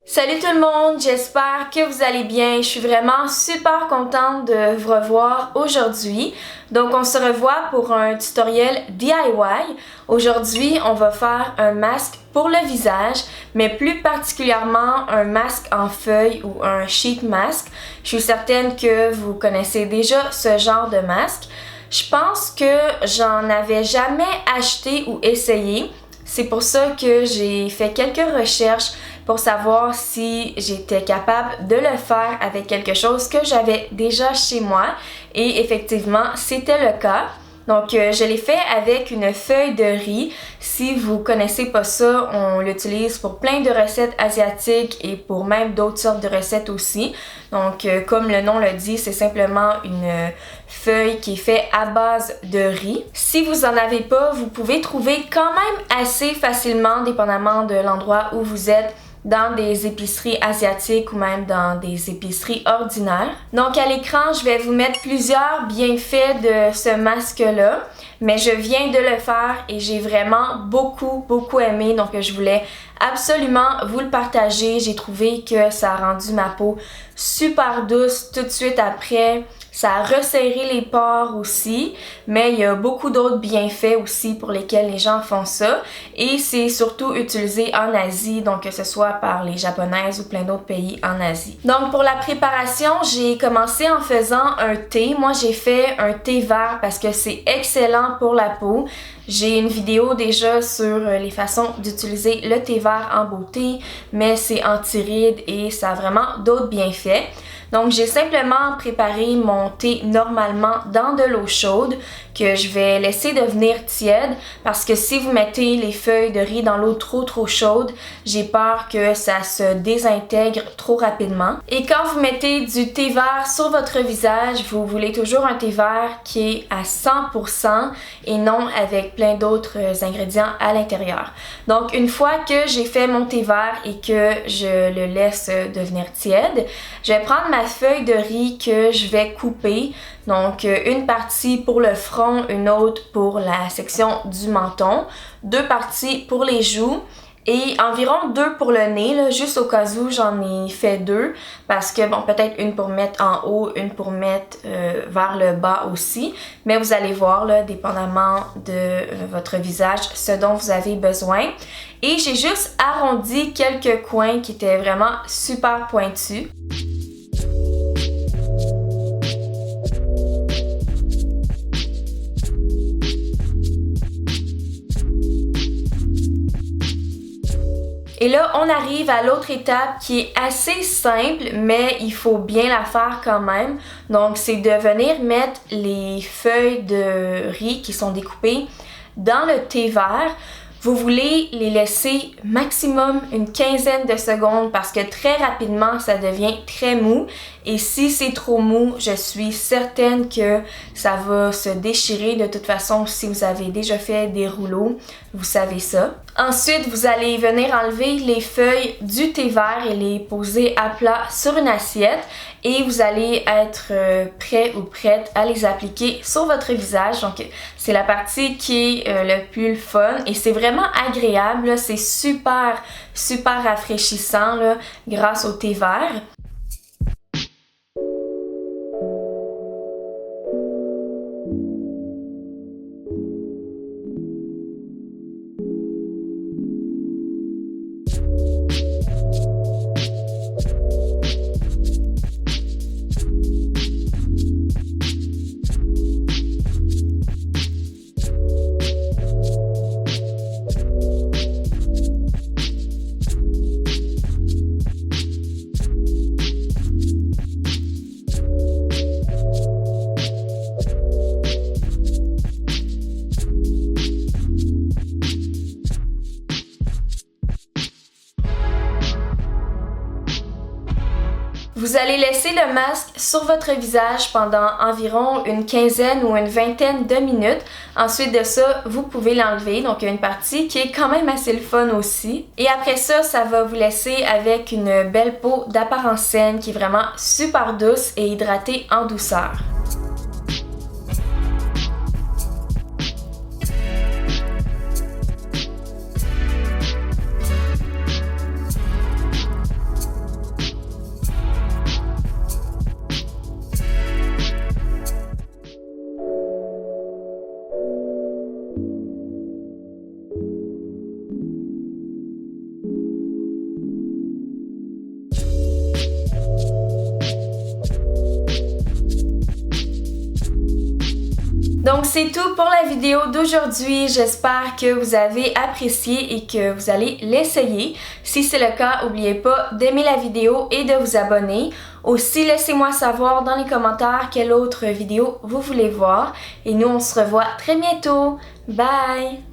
Salut tout le monde, j'espère que vous allez bien. Je suis vraiment super contente de vous revoir aujourd'hui. Donc on se revoit pour un tutoriel DIY. Aujourd'hui, on va faire un masque pour le visage, mais plus particulièrement un masque en feuille ou un sheet mask. Je suis certaine que vous connaissez déjà ce genre de masque. Je pense que j'en avais jamais acheté ou essayé. C'est pour ça que j'ai fait quelques recherches pour savoir si j'étais capable de le faire avec quelque chose que j'avais déjà chez moi. Et effectivement, c'était le cas. Donc, je l'ai fait avec une feuille de riz. Si vous connaissez pas ça, on l'utilise pour plein de recettes asiatiques et pour même d'autres sortes de recettes aussi. Donc, comme le nom le dit, c'est simplement une feuille qui est faite à base de riz. Si vous en avez pas, vous pouvez trouver quand même assez facilement, dépendamment de l'endroit où vous êtes, dans des épiceries asiatiques ou même dans des épiceries ordinaires. Donc à l'écran, je vais vous mettre plusieurs bienfaits de ce masque-là, mais je viens de le faire et j'ai vraiment beaucoup aimé, donc je voulais absolument vous le partager. J'ai trouvé que ça a rendu ma peau super douce tout de suite après. Ça a resserré les pores aussi, mais il y a beaucoup d'autres bienfaits aussi pour lesquels les gens font ça. Et c'est surtout utilisé en Asie, donc que ce soit par les Japonaises ou plein d'autres pays en Asie. Donc pour la préparation, j'ai commencé en faisant un thé. Moi j'ai fait un thé vert parce que c'est excellent pour la peau. J'ai une vidéo déjà sur les façons d'utiliser le thé vert en beauté, mais c'est anti-rides et ça a vraiment d'autres bienfaits. Donc j'ai simplement préparé mon thé normalement dans de l'eau chaude que je vais laisser devenir tiède parce que si vous mettez les feuilles de riz dans l'eau trop chaude, j'ai peur que ça se désintègre trop rapidement. Et quand vous mettez du thé vert sur votre visage, vous voulez toujours un thé vert qui est à 100% et non avec plein d'autres ingrédients à l'intérieur. Donc une fois que j'ai fait mon thé vert et que je le laisse devenir tiède, je vais prendre ma feuille de riz que je vais couper. Donc une partie pour le front, une autre pour la section du menton, deux parties pour les joues et environ deux pour le nez, là, juste au cas où j'en ai fait deux parce que bon, peut-être une pour mettre en haut, une pour mettre vers le bas aussi, mais vous allez voir là, dépendamment de votre visage, ce dont vous avez besoin. Et j'ai juste arrondi quelques coins qui étaient vraiment super pointus. Et là, on arrive à l'autre étape qui est assez simple, mais il faut bien la faire quand même. Donc, c'est de venir mettre les feuilles de riz qui sont découpées dans le thé vert. Vous voulez les laisser maximum une quinzaine de secondes parce que très rapidement, ça devient très mou. Et si c'est trop mou, je suis certaine que ça va se déchirer. De toute façon, si vous avez déjà fait des rouleaux, vous savez ça. Ensuite, vous allez venir enlever les feuilles du thé vert et les poser à plat sur une assiette. Et vous allez être prêt ou prête à les appliquer sur votre visage. Donc, c'est la partie qui est le plus fun et c'est vraiment agréable. C'est super rafraîchissant là, grâce au thé vert. Vous allez laisser le masque sur votre visage pendant environ une quinzaine ou une vingtaine de minutes. Ensuite de ça, vous pouvez l'enlever. Donc, il y a une partie qui est quand même assez le fun aussi. Et après ça, ça va vous laisser avec une belle peau d'apparence saine qui est vraiment super douce et hydratée en douceur. Donc c'est tout pour la vidéo d'aujourd'hui. J'espère que vous avez apprécié et que vous allez l'essayer. Si c'est le cas, n'oubliez pas d'aimer la vidéo et de vous abonner. Aussi, laissez-moi savoir dans les commentaires quelle autre vidéo vous voulez voir. Et nous, on se revoit très bientôt. Bye!